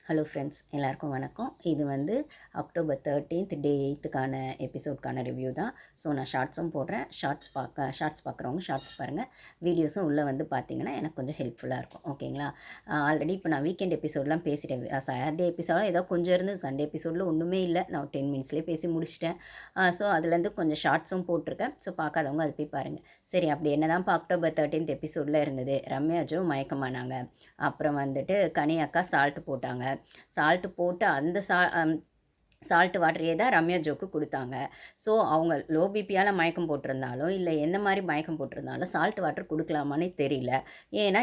Hello friends, எல்லாருக்கும் வணக்கம். இது வந்து அக்டோபர் 13th டே 8க்கான எபிசோட்கான ரிவ்யூ தான். ஸோ நான் ஷார்ட்ஸும் போடுறேன். ஷார்ட்ஸ் பார்க்குறவங்க ஷார்ட்ஸ் பாருங்கள். வீடியோஸும் உள்ளே வந்து பார்த்தீங்கன்னா எனக்கு கொஞ்சம் ஹெல்ப்ஃபுல்லாக இருக்கும். ஓகேங்களா? ஆல்ரெடி இப்போ நான் வீக்கெண்ட் எபிசோட்லாம் பேசிட்டேன். சாட்டர்டே எபிசோடாக ஏதோ கொஞ்சம் இருந்து சண்டே எபிசோடில் ஒன்றுமே இல்லை. நான் 10 மினிட்ஸ்லேயே பேசி முடிச்சிட்டேன். ஸோ அதுலேருந்து கொஞ்சம் ஷார்ட்ஸும் போட்டிருக்கேன். ஸோ பார்க்காதவங்க அது போய் பாருங்கள். சரி, அப்படி என்ன தான் இப்போ அக்டோபர் 13th எபிசோடில் இருந்தது. ரம்யாஜோ மயக்கமானாங்க. அப்புறம் வந்துட்டு கனி அக்கா சால்ட் போட்டாங்க. சால்ட்டு போட்டு அந்த சால்ட் வாட்டரையே தான் ரம்யா ஜோக்கு கொடுத்தாங்க. ஸோ அவங்க லோ பிபியால் மயக்கம் போட்டிருந்தாலும் இல்லை எந்த மாதிரி மயக்கம் போட்டிருந்தாலும் சால்ட் வாட்டர் கொடுக்கலாமான்னு தெரியல. ஏன்னா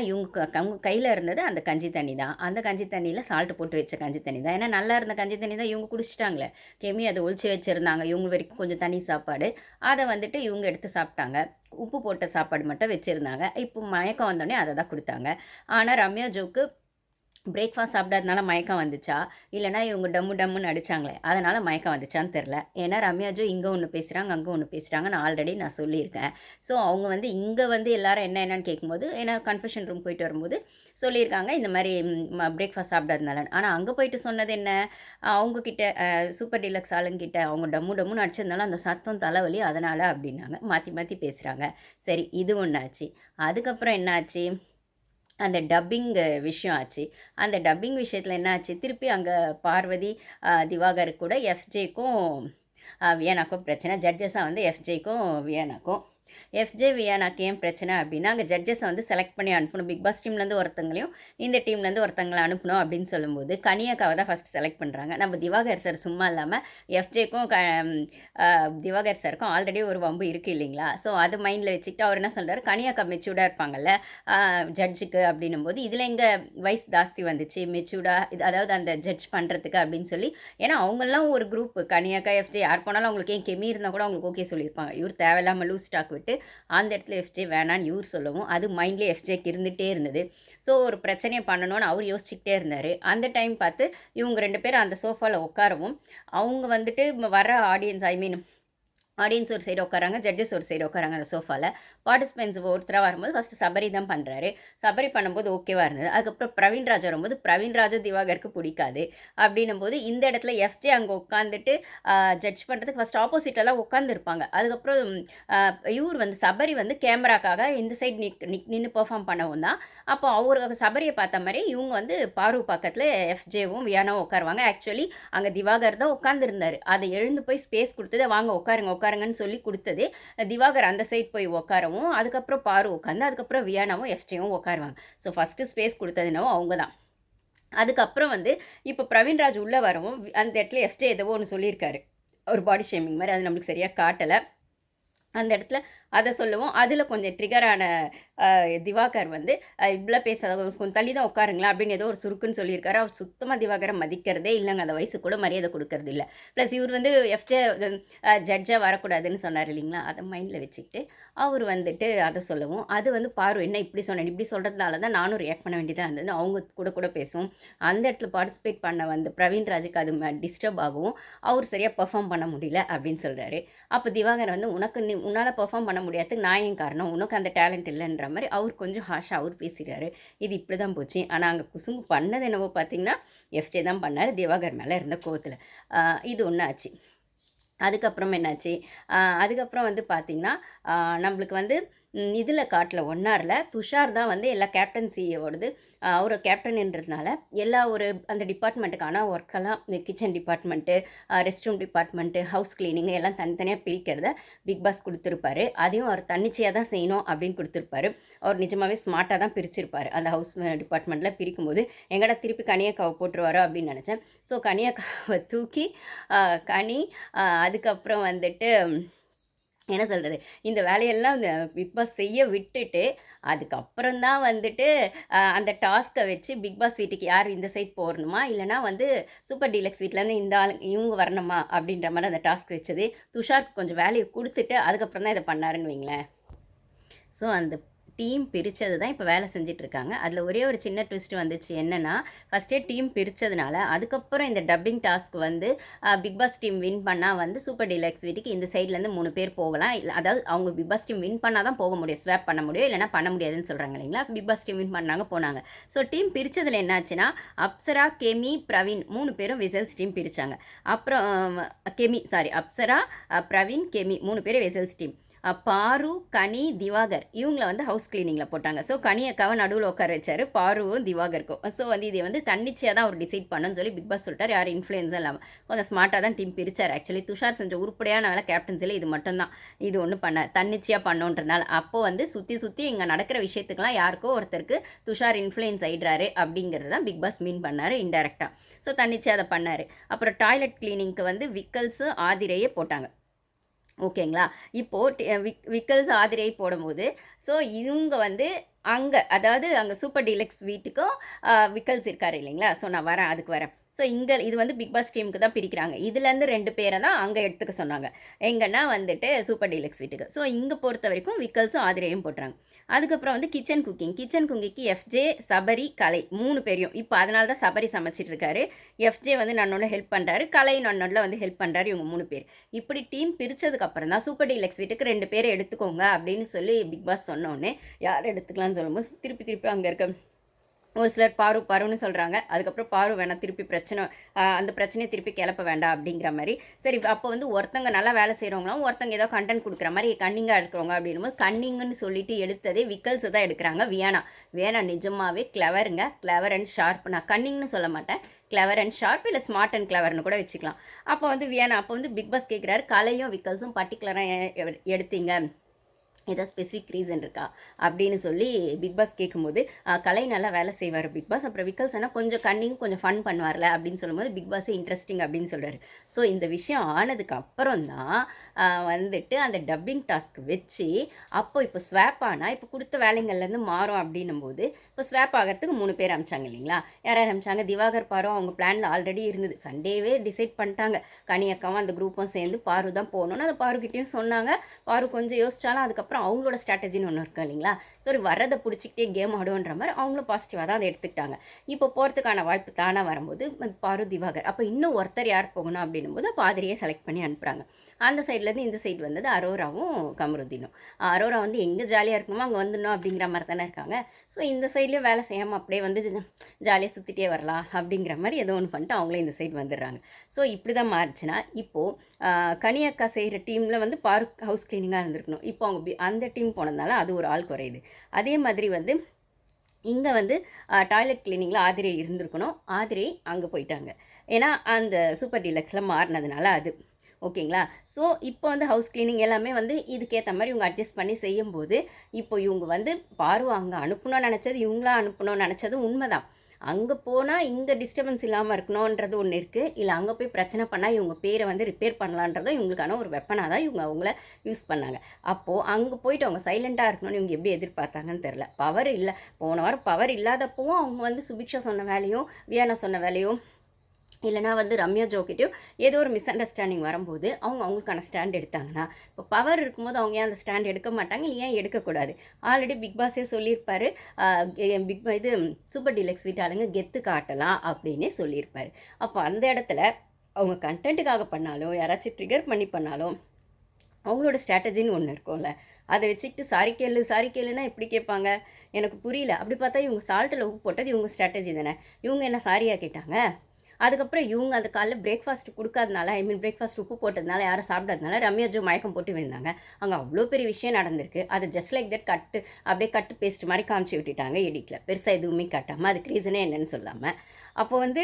அவங்க கையில் இருந்தது அந்த கஞ்சி தண்ணி தான். அந்த கஞ்சி தண்ணியில் சால்ட் போட்டு வச்ச கஞ்சி தண்ணி தான். ஏன்னா நல்லா இருந்த கஞ்சி தண்ணி தான் இவங்க குடிச்சிட்டாங்களே. கெமி அதை ஒழிச்சு வச்சுருந்தாங்க. இவங்க வரைக்கும் கொஞ்சம் தனி சாப்பாடு அதை வந்துட்டு இவங்க எடுத்து சாப்பிட்டாங்க. உப்பு போட்ட சாப்பாடு மட்டும் வச்சுருந்தாங்க. இப்போ மயக்கம் வந்தோடனே அதை தான் கொடுத்தாங்க. ஆனால் ரம்யா ஜோக்கு பிரேக்ஃபாஸ்ட் சாப்பிடாதனால மயக்கம் வந்துச்சா, இல்லைனா இவங்க டம்முன்னு அடித்தாங்களே அதனால் மயக்கம் வந்துச்சான்னு தெரில. ஏன்னா ரம்யாஜோ இங்கே ஒன்று பேசுகிறாங்க, அங்கே ஒன்று பேசுகிறாங்க. நான் சொல்லியிருக்கேன். ஸோ அவங்க வந்து இங்கே வந்து எல்லாரும் என்னன்னு கேட்கும்போது, ஏன்னா கன்ஃபெஷன் ரூம் போயிட்டு வரும்போது சொல்லியிருக்காங்க இந்த மாதிரி பிரேக்ஃபாஸ்ட் சாப்பிடாதனால. ஆனால் அங்கே போயிட்டு சொன்னது என்ன, அவங்கக்கிட்ட சூப்பர் டீலக்ஸ் ஆளுங்கிட்ட அவங்க டம்முன்னு அடிச்சதுனால அந்த சத்தம் தலைவலி அதனால் அப்படின்னாங்க. மாற்றி பேசுகிறாங்க. சரி, இது ஒன்றாச்சு. அதுக்கப்புறம் என்னாச்சு, அந்த டப்பிங் விஷயம் ஆச்சு. அந்த டப்பிங் விஷயத்தில் என்ன ஆச்சு, திருப்பி அங்கே பார்வதி திவாகருக்கு கூட எஃப்ஜேக்கும் வியனாக்கும் பிரச்சனை. ஜட்ஜஸாக வந்து எஃப்ஜேக்கும் வியனாக்கும். எஃப்ஜே வியானாக்கு ஏன் பிரச்சனை அப்படின்னா, அங்கே ஜட்ஜஸை வந்து செலக்ட் பண்ணி அனுப்பணும். பிக் பாஸ் டீம்லேருந்து ஒருத்தங்களையும் இந்த டீம்லேருந்து ஒருத்தங்களை அனுப்பணும் அப்படின்னு சொல்லும்போது கனியாக்காவை தான் ஃபஸ்ட் செலக்ட் பண்ணுறாங்க. நம்ம திவாகர் சார் சும்மா இல்லாமல் எஃப்ஜேக்கும் திவாகர் சாருக்கும் ஆல்ரெடி ஒரு வம்பு இருக்குது இல்லைங்களா? ஸோ அது மைண்டில் வச்சுக்கிட்டு அவர் என்ன சொல்கிறார், கனியாக்கா மெச்சூர்டாக இருப்பாங்கல்ல ஜட்ஜுக்கு அப்படின்னும் போது இதில் எங்கே வயசு ஜாஸ்தி வந்துச்சு மெச்சூர்டாக, இது அதாவது அந்த ஜட்ஜ் பண்ணுறதுக்கு அப்படின்னு சொல்லி. ஏன்னா அவங்கெல்லாம் ஒரு குரூப், கனியாக்கா எஃப்ஜே யார் போனாலும் அவங்களுக்கு ஏன் கெமி இருந்தால் கூட அவங்களுக்கு ஓகே சொல்லியிருப்பாங்க. இவர் தேவையில்லாமல் லூஸ் ஸ்டாக் விட்டு அந்த இடத்துல எஃப்ஜே வேணான்னு இவர் சொல்லவும் அது மைண்ட்லேயே எஃப்ஜேக்கு இருந்துகிட்டே இருந்தது. ஸோ ஒரு பிரச்சனையை பண்ணணும்னு அவர் யோசிச்சுக்கிட்டே இருந்தார். அந்த டைம் பார்த்து இவங்க 2 பேரும் அந்த சோஃபாவில் உட்காரவும் அவங்க வந்துட்டு வர ஆடியன்ஸ் ஆடியன்ஸ் ஒரு சைடு உட்காராங்க, ஜட்ஜஸ் ஒரு சைடு உட்காராங்க அந்த சோஃபாவில். பார்ட்டிசிபென்ட்ஸ் ஒருத்தராக வரும்போது ஃபஸ்ட்டு சபரி தான் பண்ணுறாரு. சபரி பண்ணும்போது ஓகேவாக இருந்தது. அதுக்கப்புறம் பிரவீன்ராஜ் வரும்போது பிரவீன்ராஜும் திவாகருக்கு பிடிக்காது. அப்படின்னும் போது இந்த இடத்துல எஃப்ஜே அங்கே உட்காந்துட்டு ஜட்ஜ் பண்ணுறதுக்கு ஃபஸ்ட் ஆப்போசிட்டில் தான் உட்காந்துருப்பாங்க. அதுக்கப்புறம் இவர் வந்து சபரி வந்து கேமராக்காக இந்த சைடு நின்று பெர்ஃபார்ம் பண்ணவும் தான். அப்போ அவர் சபரியை பார்த்த மாதிரி இவங்க வந்து பாரு பக்கத்தில் எஃப்ஜேவும் வியானாவும் உட்காருவாங்க. ஆக்சுவலி அங்கே திவாகர் தான் உட்காந்துருந்தார். அதை எழுந்து போய் ஸ்பேஸ் கொடுத்தது, வாங்க உட்காருங்கன்னு சொல்லி கொடுத்தது. திவாகர் அந்த சைட் போய் உட்காரவும், அதுக்கப்புறம் பாரு உட்காந்து, அதுக்கப்புறம் வியானாவும் எஃப்ஜேவும் உட்காருவாங்க. ஸோ ஃபஸ்ட்டு ஸ்பேஸ் கொடுத்ததுனாவும் அவங்க தான். அதுக்கப்புறம் வந்து இப்போ பிரவீன்ராஜ் உள்ளே வரவும் அந்த இடத்துல எஃப்ஜே ஏதோ ஒன்று சொல்லியிருக்காரு, ஒரு பாடி ஷேமிங் மாதிரி. அது நம்மளுக்கு சரியாக காட்டலை. அந்த இடத்துல அதை சொல்லவும் அதில் கொஞ்சம் ட்ரிகரான திவாகர் வந்து இவ்வளோ பேசாத, கொஞ்சம் தள்ளி தான் உட்காருங்களா அப்படின்னு ஏதோ ஒரு சுருக்குன்னு சொல்லியிருக்காரு. அவர் சுத்தமாக திவாகரை மதிக்கிறதே இல்லைங்க. அந்த வயசு கூட மரியாதை கொடுக்கறது இல்லை. ப்ளஸ் இவர் வந்து எஃப்ஜே ஜட்ஜாக வரக்கூடாதுன்னு சொன்னார் இல்லைங்களா? அதை மைண்டில் வச்சுக்கிட்டு அவர் வந்துட்டு அதை சொல்லவும் அது வந்து பாரு என்ன இப்படி சொன்னேன், இப்படி சொல்கிறதுனால தான் நானும் ரியாக்ட் பண்ண வேண்டியதாக இருந்தது. அவங்க கூட பேசுவோம். அந்த இடத்துல பார்ட்டிசிபேட் பண்ண வந்து பிரவீன்ராஜுக்கு அது டிஸ்டர்ப் ஆகவும் அவர் சரியாக பெர்ஃபார்ம் பண்ண முடியல அப்படின்னு சொல்கிறாரு. அப்போ திவாகர் வந்து உன்னால் பெர்ஃபார்ம் பண்ண முடியாதுக்கு நான் ஏன் காரணம், உனக்கு அந்த டேலண்ட் இல்லைன்ற மாதிரி அவர் கொஞ்சம் ஹாஷாக அவர் பேசுகிறாரு. இது இப்படி தான் போச்சு. ஆனால் அங்கே குசும்பு பண்ணது என்னவோ பார்த்தீங்கன்னா எஃப்ஜே தான் பண்ணார், திவாகர் மேலே இருந்த கோவத்தில். இது ஒன்று ஆச்சு. அதுக்கப்புறம் என்னாச்சு, அதுக்கப்புறம் வந்து பார்த்திங்கன்னா நம்மளுக்கு வந்து இதில் காட்டில் ஒன்னாரில் துஷார் தான் வந்து எல்லா கேப்டன்சியோடது. அவர் கேப்டன்ன்றதுனால எல்லா ஒரு அந்த டிபார்ட்மெண்ட்டுக்கான ஒர்க்கெல்லாம் kitchen department, rest room department, house cleaning எல்லாம் தனித்தனியாக பிரிக்கிறத பிக் பாஸ் கொடுத்துருப்பாரு. அதையும் அவர் தன்னிச்சையாக தான் செய்யணும் அப்படின்னு கொடுத்துருப்பாரு. அவர் நிஜமாகவே ஸ்மார்ட்டாக தான் பிரிச்சிருப்பார். அந்த ஹவுஸ் டிபார்ட்மெண்ட்டில் பிரிக்கும்போது எங்கடா திருப்பி கனியாக்காவை போட்டுருவாரோ அப்படின்னு நினச்சேன். ஸோ கனியாக்காவை தூக்கி கனி, அதுக்கப்புறம் வந்துட்டு என்ன சொல்கிறது, இந்த வேலையெல்லாம் இந்த பிக் பாஸ் செய்ய விட்டுட்டு அதுக்கப்புறம் தான் வந்துட்டு அந்த டாஸ்க்கை வச்சு பிக் பாஸ் வீட்டுக்கு யார் இந்த சைட் போடணுமா இல்லைனா வந்து சூப்பர் டீலக்ஸ் வீட்டிலேருந்து இந்த ஆள் இவங்க வரணுமா அப்படின்ற மாதிரி அந்த டாஸ்க் வச்சது. துஷாருக்கு கொஞ்சம் வேலையை கொடுத்துட்டு அதுக்கப்புறம் தான் இதை பண்ணாருன்னு வைங்களேன். ஸோ அந்த டீம் பிரித்தது தான் இப்போ வேலை செஞ்சிட்ருக்காங்க. அதில் ஒரே ஒரு சின்ன ட்விஸ்ட் வந்துச்சு. என்னென்னா ஃபஸ்ட்டே டீம் பிரித்ததுனால அதுக்கப்புறம் இந்த டப்பிங் டாஸ்க் வந்து பிக் பாஸ் டீம் வின் பண்ணால் வந்து சூப்பர் டீலக்ஸ் வீட்டுக்கு இந்த சைட்லேருந்து 3 பேர் போகலாம். இல்லை அதாவது அவங்க பிக் பாஸ் டீம் வின் பண்ணால் தான் போக முடியும், ஸ்வாப் பண்ண முடியும், இல்லைனா பண்ண முடியாதுன்னு சொல்கிறாங்க இல்லைங்களா. பிக் பாஸ் டீம் வின் பண்ணாங்க, போனாங்க. ஸோ டீம் பிரித்ததில் என்னாச்சுன்னா அப்சரா, கெமி, பிரவீன் 3 பேரும் விசல்ஸ் டீம் பிரித்தாங்க. அப்புறம் அப்சரா, பிரவீன், கெமி 3 பேர் விசல்ஸ் டீம். பாரு, கனி, திவாகர் இவங்கள வந்து ஹவுஸ் கிளீனிங்கில் போட்டாங்க. ஸோ கனி அக்காவை நடுவில் உட்கார வச்சார், பாருவும் திவாகருக்கும். ஸோ வந்து இதை வந்து தன்னிச்சையாக தான் அவர் டிசைட் பண்ணணும்னு சொல்லி பிக் பாஸ் சொல்லிட்டார். யார் இன்ஃப்ளூயன்ஸும் இல்லாமல் கொஞ்சம் ஸ்மார்ட்டாக தான் டீம் பிரித்தார். ஆக்சுவலி துஷார் செஞ்ச உருப்படியான வேலை கேப்டன்சியில் இது மட்டும்தான். இது ஒன்று பண்ணார், தன்னிச்சையாக பண்ணோன்றதுனால. அப்போது வந்து சுற்றி இங்கே நடக்கிற விஷயத்துக்கெல்லாம் யாருக்கோ ஒருத்தருக்கு துஷார் இன்ஃப்ளூயன்ஸ் ஆகிடுறாரு அப்படிங்கிறது தான் பிக் பாஸ் மீன் பண்ணார் இன்டெரக்டாக. ஸோ தன்னிச்சையாக அதை பண்ணார். அப்புறம் டாய்லெட் கிளீனிங்க்கு வந்து விக்கல்ஸு, ஆதிரையே போட்டாங்க. ஓகேங்களா. இப்போது விக்கல்ஸ், ஆதிரை போடும்போது ஸோ இவங்க வந்து அதாவது அங்கே சூப்பர் டீலக்ஸ் வீட்டுக்கும் விக்கல்ஸ் இருக்கார் இல்லைங்களா. ஸோ நான் வரேன், அதுக்கு வரேன். ஸோ இது வந்து பிக் பாஸ் டீமுக்கு தான் பிரிக்கிறாங்க. இதுலேருந்து 2 பேரை தான் அங்கே எடுத்துக்க சொன்னாங்க. எங்கன்னா வந்துட்டு சூப்பர் டீலக்ஸ் வீட்டுக்கு. ஸோ இங்கே பொறுத்த வரைக்கும் விக்கல்ஸும் ஆதிரையும் போட்டுறாங்க. அதுக்கப்புறம் வந்து கிச்சன் குக்கிங்க்கு எஃப்ஜே, சபரி, கலை 3 பேரையும். இப்போ அதனால தான் சபரி சமைச்சிட்டு இருக்காரு. எஃப்ஜே வந்து நன்னோட ஹெல்ப் பண்ணுறாரு, கலை நன்னோட வந்து ஹெல்ப் பண்ணுறாரு. இவங்க 3 பேர். இப்படி டீம் பிரித்ததுக்கப்புறம் தான் சூப்பர் டீலக்ஸ் வீட்டுக்கு 2 பேரை எடுத்துக்கோங்க அப்படின்னு சொல்லி பிக் பாஸ் சொன்னோடனே யார் எடுத்துக்கலாம்னு சொல்லும்போது திருப்பி அங்கே இருக்க ஒரு சிலர் பாருன்னு சொல்கிறாங்க. அதுக்கப்புறம் பாரு வேணாம், திருப்பி அந்த பிரச்சனையை திருப்பி கிளப்ப வேண்டாம் அப்படிங்கிற மாதிரி. சரி, அப்போ வந்து ஒருத்தங்க நல்லா வேலை செய்கிறவங்களும் ஒருத்தங்க ஏதோ கண்டென்ட் கொடுக்குற மாதிரி கன்னிங்காக இருக்கிறவங்க அப்படின்னும் கன்னிங்குன்னு சொல்லிட்டு எடுத்ததே விக்கல்ஸ் தான் எடுக்கிறாங்க. வியானா நிஜமாகவே கிளவர் அண்ட் ஷார்ப். நான் கன்னிங்னு சொல்ல மாட்டேன், கிளவர் அண்ட் ஷார்ப், இல்லை ஸ்மார்ட் அண்ட் கிளவர்னு கூட வச்சுக்கலாம். அப்போ வந்து பிக் பாஸ் கேட்குறாரு, கலையும் விக்கல்ஸும் பர்டிகுலராக எடுத்தீங்க, ஏதோ ஸ்பெசிஃபிக் ரீசன் இருக்கா அப்படின்னு சொல்லி பிக் பாஸ் கேட்கும்போது கலை நல்லா வேலை செய்வார் பிக் பாஸ். அப்புறம் விக்கல்ஸ் ஆனால் கொஞ்சம் கன்னிங், கொஞ்சம் ஃபன் பண்ணுவார்ல அப்படின்னு சொல்லும்போது பிக் பாஸே இன்ட்ரெஸ்டிங் அப்படின்னு சொல்கிறார். ஸோ இந்த விஷயம் ஆனதுக்கு அப்புறம் தான் வந்துட்டு அந்த டப்பிங் டாஸ்க் வச்சு இப்போ ஸ்வாப் ஆனால் இப்போ கொடுத்த வேலைங்கள்லேருந்து மாறும் அப்படின்னும் போது இப்போ ஸ்வாப் ஆகிறதுக்கு 3 பேர் அமிச்சாங்க இல்லைங்களா. யார் அமிச்சாங்க? திவாகர், பாரு அவங்க பிளானில் ஆல்ரெடி இருந்தது. சண்டேவே டிசைட் பண்ணிட்டாங்க. கனி அக்காவும் அந்த குரூப்பும் சேர்ந்து பாரு தான் போகணுன்னு அதை பாருக்கிட்டையும் சொன்னாங்க. பாரு கொஞ்சம் யோசிச்சாலும் அதுக்கப்புறம் அவங்களோட ஸ்ட்ராட்டஜின்னு ஒன்று இருக்கும் இல்லைங்களா. சரி, வரதை பிடிச்சிக்கிட்டே கேம் ஆடுன்ற மாதிரி அவங்களும் பாசிட்டிவாக தான் அதை எடுத்துக்கிட்டாங்க. இப்போ போகிறதுக்கான வாய்ப்பு தானே வரும்போது பாரு, திவாகர், அப்போ இன்னும் ஒருத்தர் யார் போகணும் அப்படின்னும் போது அப்போ ஆதிரியை செலக்ட் பண்ணி அனுப்புகிறாங்க. அந்த சைட்லேருந்து இந்த சைடு வந்தது அரோராவும் கமருதீனும். அரோரா வந்து எங்கே ஜாலியாக இருக்கணுமோ அங்கே வந்துடணும் அப்படிங்கிற மாதிரி தானே இருக்காங்க. ஸோ இந்த சைட்லேயும் வேலை செய்யாமல் அப்படியே வந்து ஜாலியாக சுற்றிட்டே வரலாம் அப்படிங்கிற மாதிரி ஏதோ ஒன்று பண்ணிட்டு அவங்களே இந்த சைடு வந்துடுறாங்க. ஸோ இப்படி தான் மாறிச்சுன்னா இப்போது கனியக்கா செய்கிற டீமில் வந்து பார்க் ஹவுஸ் கிளீனிங்காக இருந்திருக்கணும். இப்போ அவங்க அந்த டீம் போனதுனால அது ஒரு ஆள் குறையுது. அதே மாதிரி வந்து இங்கே வந்து டாய்லெட் கிளீனிங்கில் ஆதிரை இருந்திருக்கணும். ஆதிரை அங்கே போயிட்டாங்க. ஏன்னா அந்த சூப்பர் டீலக்ஸில் மாறினதுனால அது ஓகேங்களா. ஸோ இப்போ வந்து ஹவுஸ் கிளீனிங் எல்லாமே வந்து இதுக்கேற்ற மாதிரி இவங்க அட்ஜஸ்ட் பண்ணி செய்யும்போது இப்போ இவங்க வந்து அங்கே அனுப்பணும்னு நினச்சது, இவங்களா அனுப்பணும்னு நினச்சது உண்மைதான். அங்கே போனால் இங்கே டிஸ்டர்பன்ஸ் இல்லாமல் இருக்கணுன்றது ஒன்று இருக்குது. இல்லை அங்கே போய் பிரச்சனை பண்ணால் இவங்க பேரை வந்து ரிப்பேர் பண்ணலான்றதும் இவங்களுக்கான ஒரு வெப்பனாக தான் இவங்க அவங்கள யூஸ் பண்ணாங்க. அப்போது அங்கே போயிட்டு அவங்க சைலண்ட்டாக இருக்கணும்னு இவங்க எப்படி எதிர்பார்த்தாங்கன்னு தெரில. பவர் இல்லை, போன வாரம் பவர் இல்லாதப்பவும் அவங்க வந்து சுபிக்ஷா சொன்ன வேலையும் வியானா சொன்ன வேலையும் இல்லைனா வந்து ரம்யா ஜோக்கிட்டையும் ஏதோ ஒரு மிஸ் அண்டர்ஸ்டாண்டிங் வரும்போது அவங்களுக்கான ஸ்டாண்ட் எடுத்தாங்கன்னா இப்போ பவர் இருக்கும்போது அவங்க ஏன் அந்த ஸ்டாண்ட் எடுக்க மாட்டாங்க, ஏன் எடுக்கக்கூடாது? ஆல்ரெடி பிக் பாஸே சொல்லியிருப்பார், இது சூப்பர் டீலக்ஸ் வீட்டாளுங்க கெத்து காட்டலாம் அப்படின்னே சொல்லியிருப்பார். அப்போ அந்த இடத்துல அவங்க கண்டென்ட்டுக்காக பண்ணாலும் யாராச்சும் ட்ரிகர் பண்ணி பண்ணாலும் அவங்களோட ஸ்ட்ராட்டஜின்னு ஒன்று இருக்கும்ல, அதை வச்சுக்கிட்டு சாரி கேளுன்னா எப்படி கேட்பாங்க? எனக்கு புரியல. அப்படி பார்த்தா இவங்க சால்ட்டில் உப்பு போட்டது இவங்க ஸ்ட்ராட்டஜி தானே. இவங்க என்ன சாரியாக கேட்டாங்க? அதுக்கப்புறம் இவங்க அந்த காலைல பிரேக்ஃபாஸ்ட் கொடுக்காதனால, பிரேக்ஃபாஸ்ட் உப்பு போட்டதுனால, யாரும் சாப்பிடாதனால ரம்யா ஜோ மயக்கம் போட்டு விழுந்தாங்க. அங்கே அவ்வளோ பெரிய விஷயம் நடந்திருக்கு. அது ஜஸ்ட் லைக் தட் அப்படியே கட்டு பேஸ்ட் மாதிரி காமிச்சு விட்டுட்டாங்க எடிட்டில். பெருசாக எதுவுமே காட்டாமல் அதுக்கு ரீசனே என்னன்னு சொல்லாமல். அப்போ வந்து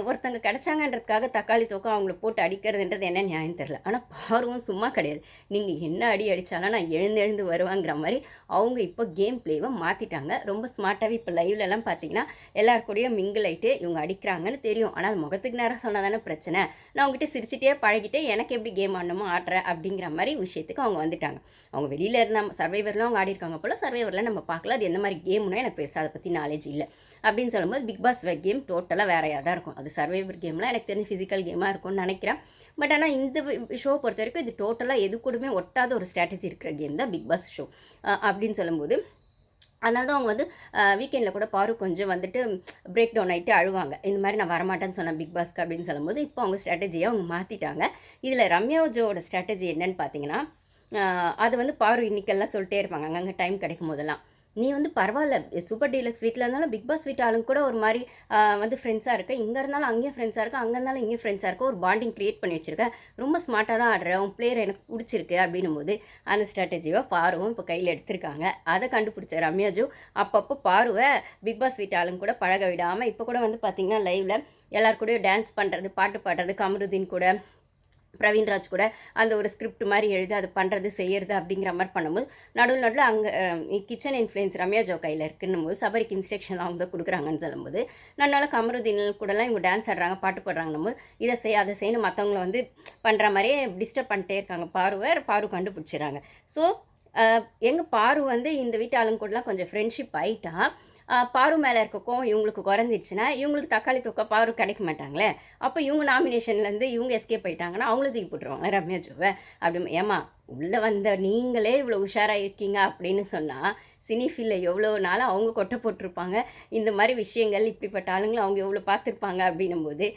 ஒருத்தங்க கிடச்சாங்கன்றதுக்காக தக்காளி தூக்கம் அவங்கள போட்டு அடிக்கிறதுன்றது என்ன நியாயம் தெரில. ஆனால் பாருவும் சும்மா கிடையாது. நீங்கள் என்ன அடித்தாலும் நான் எழுந்து வருவாங்கிற மாதிரி அவங்க இப்போ கேம் பிளேவை மாற்றிட்டாங்க. ரொம்ப ஸ்மார்ட்டாகவே இப்போ லைவ்லலாம் பார்த்தீங்கன்னா எல்லாருக்கூடையும் மிங்கிள் ஆகிட்டு இவங்க அடிக்கிறாங்கன்னு தெரியும். ஆனால் அது முகத்துக்கு நேரம் சொன்னால் தானே பிரச்சனை. நான் அவங்ககிட்ட சிரிச்சிட்டே பழகிட்டே எனக்கு எப்படி கேம் ஆடணுமோ ஆடுறேன் அப்படிங்கிற மாதிரி விஷயத்துக்கு அவங்க வந்துட்டாங்க. அவங்க வெளியில் இருந்தால் சர்வைவர்லாம் அவங்க ஆடிருக்காங்க போல். சர்வைவரில் நம்ம பார்க்கல, அது எந்த மாதிரி கேம்னா எனக்கு பெருசாக அதை பற்றி நாலேஜ் இல்லை அப்படின்னு சொல்லும்போது பிக் பாஸ் கேம் டோட்டலாக வேறையாக தான் இருக்கும். அது சர்வைவர் கேம்லாம் எனக்கு தெரிஞ்சு ஃபிசிக்கல் கேமாக இருக்கும்னு நினைக்கிறேன். பட் ஆனால் இந்த ஷோ பொறுத்த வரைக்கும் இது டோட்டலாக எது கூடமே ஒட்டாத ஒரு ஸ்ட்ராட்டஜி இருக்கிற கேம் தான் பிக் பாஸ் ஷோ அப்படின்னு சொல்லும்போது அதனால தான் அவங்க வந்து வீக்கெண்டில் கூட பாரு கொஞ்சம் வந்துட்டு பிரேக் டவுன் ஆகிட்டு அழுவாங்க. இந்த மாதிரி நான் வரமாட்டேன்னு சொன்னேன் பிக் பாஸ்க்கு அப்படின்னு சொல்லும்போது, இப்போ அவங்க ஸ்ட்ராட்டஜியை அவங்க மாற்றிட்டாங்க. இதில் ரம்யா ஜோவோட ஸ்ட்ராட்டஜி என்னன்னு பார்த்தீங்கன்னா, அது வந்து பாரு இன்னைக்கெல்லாம் சொல்லிட்டே இருப்பாங்க அங்கங்கே டைம் கிடைக்கும் போதெல்லாம். நீ வந்து பரவாயில்ல சூப்பர் டீலக்ஸ் வீட்டில் இருந்தாலும் பிக் பாஸ் வீட்டு ஆளுங்க கூட ஒரு மாதிரி வந்து ஃப்ரெண்ட்ஸாக இருக்க, இங்கே இருந்தாலும் அங்கேயும் ஃப்ரெண்ட்ஸாக இருக்க, அங்கே இருந்தாலும் இங்கேயும் ஃப்ரெண்ட்ஸாக இருக்க, ஒரு பாண்டிங் க்ரியேட் பண்ணி வச்சிருக்க, ரொம்ப ஸ்மார்ட்டாக தான் ஆடுற, உன் பிளேயர் எனக்கு பிடிச்சிருக்கு அப்படின்னும் போது அந்த ஸ்ட்ராட்டஜியை பாருவும் இப்போ கையில் எடுத்திருக்காங்க. அதை கண்டுபிடிச்ச ரம்யாஜோ அப்பப்போ பாருவை பிக் பாஸ் வீட்டு ஆளுங்க கூட பழக விடாமல் இப்போ கூட வந்து பார்த்திங்கன்னா லைவில் எல்லாரு கூடயும் டான்ஸ் பண்ணுறது, பாட்டு பாடுறது, கமருதீன் கூட, பிரவீன்ராஜ் கூட அந்த ஒரு ஸ்கிரிப்ட் மாதிரி எழுதி அது பண்ணுறது செய்கிறது அப்படிங்கிற மாதிரி பண்ணும்போது நடுவில் அங்கே கிச்சன் இன்ஃப்ளூயன்ஸ் ரம்யா ஜோ கையில் இருக்குன்னும் போது சபரிக்கு இன்ஸ்ட்ரக்ஷன் அவங்க தான் கொடுக்குறாங்கன்னு சொல்லும்போது நன்னால கமருதீன் கூடலாம் இவங்க டான்ஸ் ஆடுறாங்க, பாட்டு பாடுறாங்கன்னும் போது இதை அதை செய்யணும் மற்றவங்கள வந்து பண்ணுற மாதிரியே டிஸ்டர்ப் பண்ணிட்டே இருக்காங்க. பாரு கண்டுபிடிச்சிடறாங்க. ஸோ எங்கள் பாரு வந்து இந்த வீட்டு ஆளுங்க கூடலாம் கொஞ்சம் ஃப்ரெண்ட்ஷிப் ஆகிட்டா பாரு மேலே இருக்க கோவம் இவங்களுக்கு குறைஞ்சிடுச்சுன்னா இவங்களுக்கு தக்காளி தொக்கா பாரு கிடைக்க மாட்டாங்களே. அப்போ இவங்க நாமினேஷன்லேருந்து இவங்க எஸ்கேப் ஆகிட்டாங்கன்னா அவங்கள தூக்கி போட்டுருவாங்க ரம்யா ஜோவை. அப்படி ஏமா உள்ளே வந்த நீங்களே இவ்வளோ உஷாராக இருக்கீங்க அப்படின்னு சொன்னால் சினி ஃபீல்டில் எவ்வளோ நாளாக அவங்க கொட்டை போட்டிருப்பாங்க. இந்த மாதிரி விஷயங்கள் இப்படிப்பட்ட ஆளுங்களும் அவங்க எவ்வளோ பார்த்துருப்பாங்க அப்படின்னும் போது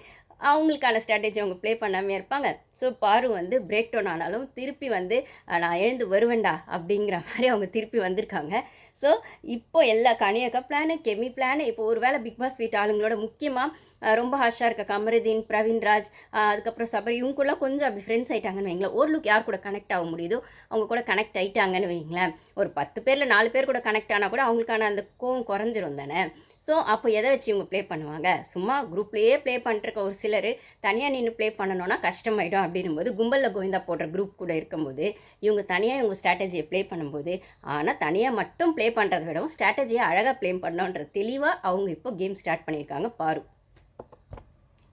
அவங்களுக்கான ஸ்ட்ராட்டஜி அவங்க ப்ளே பண்ணாமே இருப்பாங்க. ஸோ பாரு வந்து பிரேக் டவுன் ஆனாலும் திருப்பி வந்து நான் எழுந்து வருவேண்டா அப்படிங்கிற மாதிரி அவங்க திருப்பி வந்திருக்காங்க. ஸோ இப்போ எல்லா கனியக்கா பிளானு, கெமி பிளானு, இப்போ ஒரு வேளை பிக் பாஸ் வீட்டு ஆளுங்களோட முக்கியமாக ரொம்ப ஹாஷாக இருக்க கமருதீன், பிரவீன்ராஜ், அதுக்கப்புறம் சபரி இவங்க கூட கொஞ்சம் அப்படி ஃப்ரெண்ட்ஸ் ஆகிட்டாங்கன்னு வைங்களேன். ஒரு லுக் யார் கூட கனெக்ட் ஆக முடியுதோ அவங்க கூட கனெக்ட் ஆகிட்டாங்கன்னு வைங்களேன். ஒரு 10 பேரில் 4 பேர் கூட கனெக்ட் ஆனால் கூட அவங்களுக்கான அந்த கோவம் குறைஞ்சிரும் தானே. ஸோ அப்போ எதை வச்சு இவங்க ப்ளே பண்ணுவாங்க? சும்மா குரூப்லேயே ப்ளே பண்ணிருக்க ஒரு சிலர் தனியாக நின்று ப்ளே பண்ணணுன்னா கஷ்டமாயிடும் அப்படின்னும் போது கும்பலில் கோவிந்தா போடுற குரூப் கூட இருக்கும்போது இவங்க தனியாக இவங்க ஸ்ட்ராட்டஜியை ப்ளே பண்ணும்போது ஆனால் தனியாக மட்டும் ப்ளே பண்ணுறதை விடவும் ஸ்ட்ராட்டஜியை அழகாக ப்ளே பண்ணணுன்ற தெளிவாக அவங்க இப்போ கேம் ஸ்டார்ட் பண்ணியிருக்காங்க பாரு.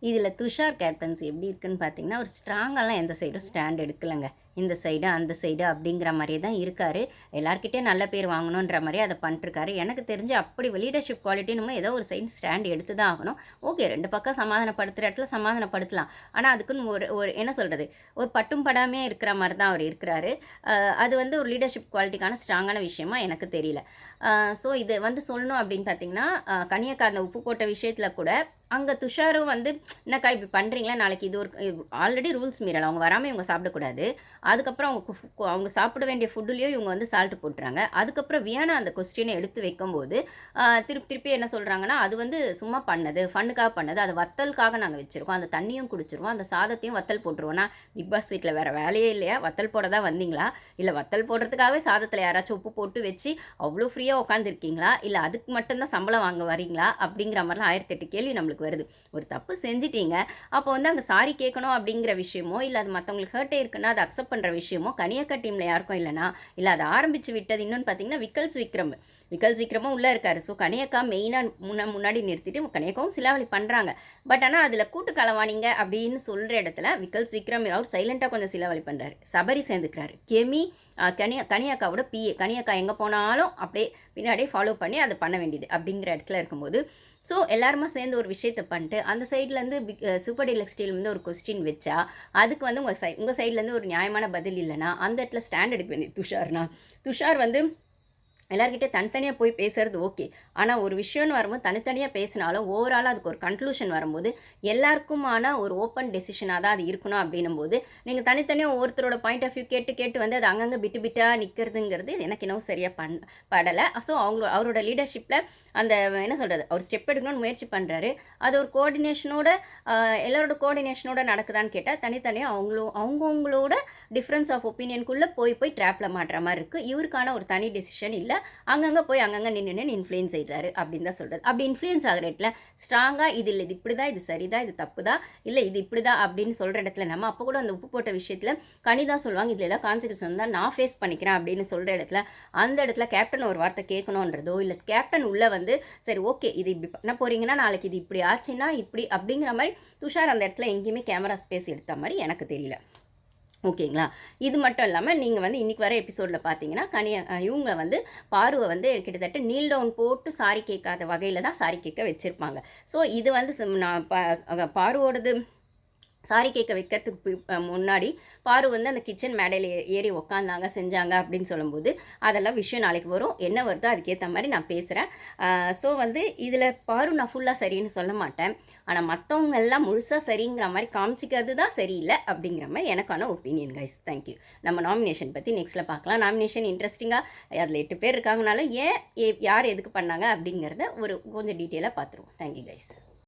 இதில் துஷார் கேப்டன்சி எப்படி இருக்குன்னு பார்த்தீங்கன்னா ஒரு ஸ்ட்ராங்கெல்லாம் எந்த சைடும் ஸ்டாண்ட் எடுக்கலைங்க. இந்த சைடு அந்த சைடு அப்படிங்கிற மாதிரியே தான் இருக்கார். எல்லாருக்கிட்டே நல்ல பேர் வாங்கணுன்ற மாதிரி அதை பண்ணிட்டுருக்காரு. எனக்கு தெரிஞ்சு அப்படி லீடர்ஷிப் குவாலிட்டின்னு ஏதோ ஒரு சைடு ஸ்டாண்ட் எடுத்து தான் ஆகணும். ஓகே 2 பக்கம் சமாதானப்படுத்துகிற இடத்துல சமாதானப்படுத்தலாம். ஆனால் அதுக்குன்னு ஒரு என்ன சொல்கிறது ஒரு பட்டும் படாமே இருக்கிற மாதிரி தான் அவர் இருக்கிறாரு. அது வந்து ஒரு லீடர்ஷிப் குவாலிட்டிக்கான ஸ்ட்ராங்கான விஷயமா எனக்கு தெரியல. ஸோ இதை வந்து சொல்லணும் அப்படின்னு பார்த்தீங்கன்னா கனியக்கா அந்த உப்பு போட்ட விஷயத்தில் கூட அங்கே துஷாரும் வந்து என்னக்கா இப்படி பண்ணுறீங்களா, நாளைக்கு இது ஒரு ஆல்ரெடி ரூல்ஸ் மீறலாம், அவங்க வராமல் இவங்க சாப்பிடக்கூடாது. அதுக்கப்புறம் அவங்க சாப்பிட வேண்டிய ஃபுட்டுலேயும் இவங்க வந்து சால்ட்டு போட்டுறாங்க. அதுக்கப்புறம் வியானா அந்த கொஸ்டினை எடுத்து வைக்கும்போது திருப்பி என்ன சொல்கிறாங்கன்னா அது வந்து சும்மா பண்ணது, ஃபன்னுக்காக பண்ணது, அது வத்தலுக்காக நாங்கள் வச்சுருக்கோம், அந்த தண்ணியும் குடிச்சிருவோம், அந்த சாதத்தையும் வத்தல் போட்டுருவோம்னா பிக் பாஸ் வீட்டில் வேறு வேலையே இல்லையா, வத்தல் போட தான் வந்தீங்களா, இல்லை வத்தல் போடுறதுக்காகவே சாதத்தில் யாராச்சும் உப்பு போட்டு வச்சு அவ்வளோ ஃப்ரீயாக உட்காந்துருக்கீங்களா, இல்லை அதுக்கு மட்டும்தான் சம்பளம் வாங்க வரீங்களா அப்படிங்கிற மாதிரிலாம் 1008 கேள்வி நம்மளுக்கு வருது. ஒரு தப்பு செஞ்சிட்டீங்க, அப்போ வந்து அங்கே சாரி கேட்கணும் அப்படிங்கிற விஷயமோ இல்லை அது மற்றவங்களுக்கு ஹர்ட்டே இருக்குன்னா அதை அக்செப்ட் பண்ணுற விஷயமோ கனியக்கா டீமில் யாருக்கும் இல்லைனா இல்லை அதை ஆரம்பித்து விட்டது இன்னொன்று பார்த்தீங்கன்னா விக்கல்ஸ் விக்ரமும் உள்ளே இருக்காரு. ஸோ கனியக்கா மெயினாக முன்னாடி நிறுத்திட்டு கனியக்காவும் சிலாவளி பண்ணுறாங்க. பட் ஆனால் அதில் கூட்டு களவானிங்க அப்படின்னு சொல்கிற இடத்துல விக்கல்ஸ் விக்ரம் அவர் சைலண்ட்டாக கொஞ்சம் சிலாவளி பண்ணுறாரு. சபரி சேர்ந்துக்கிறாரு. கெமி கனியக்காவோட பிஏ, கனியக்கா எங்கே போனாலும் அப்படியே பின்னாடியே ஃபாலோ பண்ணி அதை பண்ண வேண்டியது அப்படிங்கிற இடத்துல இருக்கும்போது ஸோ எல்லாருமா சேர்ந்து ஒரு விஷயத்தை பண்ணிட்டு அந்த சைட்லேருந்து சூப்பர் டீலக்ஸ் டீம்லேருந்து ஒரு கொஸ்டின் வச்சா அதுக்கு வந்து உங்கள் சைட்லேருந்து ஒரு நியாயமான பதில் இல்லைன்னா அந்த இடத்துல ஸ்டாண்ட் எடுக்க வேண்டியது துஷார் வந்து எல்லாருக்கிட்டே தனித்தனியாக போய் பேசுகிறது ஓகே. ஆனால் ஒரு விஷயம்னு வரும்போது தனித்தனியாக பேசினாலும் ஓவராலாக அதுக்கு ஒரு கன்க்ளூஷன் வரும்போது எல்லாருக்குமான ஒரு ஓப்பன் டெசிஷனாக தான் அது இருக்கணும் அப்படின்னும் போது நீங்கள் தனித்தனியாக ஒவ்வொருத்தரோட பாயிண்ட் ஆஃப் வியூ கேட்டு வந்து அது அங்கங்கே பிட்டாக நிற்கிறதுங்கிறது எனக்கு இன்னும் சரியாக படலை. ஸோ அவரோட லீடர்ஷிப்பில் அந்த என்ன சொல்கிறது அவர் ஸ்டெப் எடுக்கணும்னு முயற்சி பண்ணுறாரு. அது ஒரு கோஆர்டினேஷனோட எல்லாரோட கோஆர்டினேஷனோட நடக்குதான்னு கேட்டால் தனித்தனியாக அவங்கவுங்களோட டிஃப்ரென்ஸ் ஆஃப் ஒப்பீனியனுக்குள்ளே போய் ட்ராப்பில் மாட்டுற மாதிரி இருக்குது. இவருக்கான ஒரு தனி டெசிஷன் இல்லை, அங்கங்கே நின்று இன்ஃப்ளூயன்ஸ் ஆகிட்டாரு அப்படின்னு தான் சொல்கிறது. அப்படி இன்ஃப்ளூயன்ஸ் ஆகிற இடத்துல ஸ்ட்ராங்காக இது இல்லை, இது இப்படி தான், இது சரிதான், இது தப்பு தான், இல்லை இது இப்படி தான் அப்படின்னு சொல்கிற இடத்துல நம்ம அப்போ கூட அந்த உப்பு போட்ட விஷயத்தில் கனி தான் சொல்லுவாங்க இதில் ஏதாவது கான்சிக்வன்ஸ் வந்தால் நான் ஃபேஸ் பண்ணிக்கிறேன் அப்படின்னு சொல்கிற இடத்துல அந்த இடத்துல கேப்டன் ஒரு வார்த்தை கேட்கணுன்றதோ இல்லை கேப்டன் உள்ளே வந்து சரி ஓகே இது இப்படி பண்ண போகிறீங்கன்னா நாளைக்கு இது இப்படி ஆச்சுன்னா இப்படி அப்படிங்கிற மாதிரி துஷார் அந்த இடத்துல எங்கேயுமே கேமரா ஸ்பேஸ் எடுத்த மாதிரி எனக்கு தெரியல. ஓகேங்களா. இது மட்டும் இல்லாமல் நீங்கள் வந்து இன்றைக்கி வர எபிசோடில் பார்த்தீங்கன்னா இவங்க வந்து பாருவை வந்து கிட்டத்தட்ட நீல் டவுன் போட்டு சாரி கேட்காத வகையில் தான் சாரி கேட்க வச்சுருப்பாங்க. ஸோ இது வந்து பாருவோடது சாரி கேட்க வைக்கிறதுக்கு முன்னாடி பாரு வந்து அந்த கிச்சன் மேடையில் ஏறி உக்காந்தாங்க செஞ்சாங்க அப்படின்னு சொல்லும்போது அதெல்லாம் விஷயம் நாளைக்கு வரும், என்ன வருதோ அதுக்கேற்ற மாதிரி நான் பேசுகிறேன். ஸோ வந்து இதில் பாரு நான் ஃபுல்லாக சரின்னு சொல்ல மாட்டேன், ஆனால் மற்றவங்க எல்லாம் முழுசாக சரிங்கிற மாதிரி காமிச்சிக்கிறது தான் சரியில்லை அப்படிங்கிற மாதிரி எனக்கான ஒப்பீனியன் கைஸ். தேங்க்யூ. நம்ம நாமினேஷன் பற்றி நெக்ஸ்ட்டில் பார்க்கலாம். நாமினேஷன் இன்ட்ரெஸ்டிங்காக அதில் 8 பேர் இருக்காங்கனால ஏன் யார் எதுக்கு பண்ணாங்க அப்படிங்கிறத கொஞ்சம் டீட்டெயிலாக பார்த்துருவோம். Thank you guys.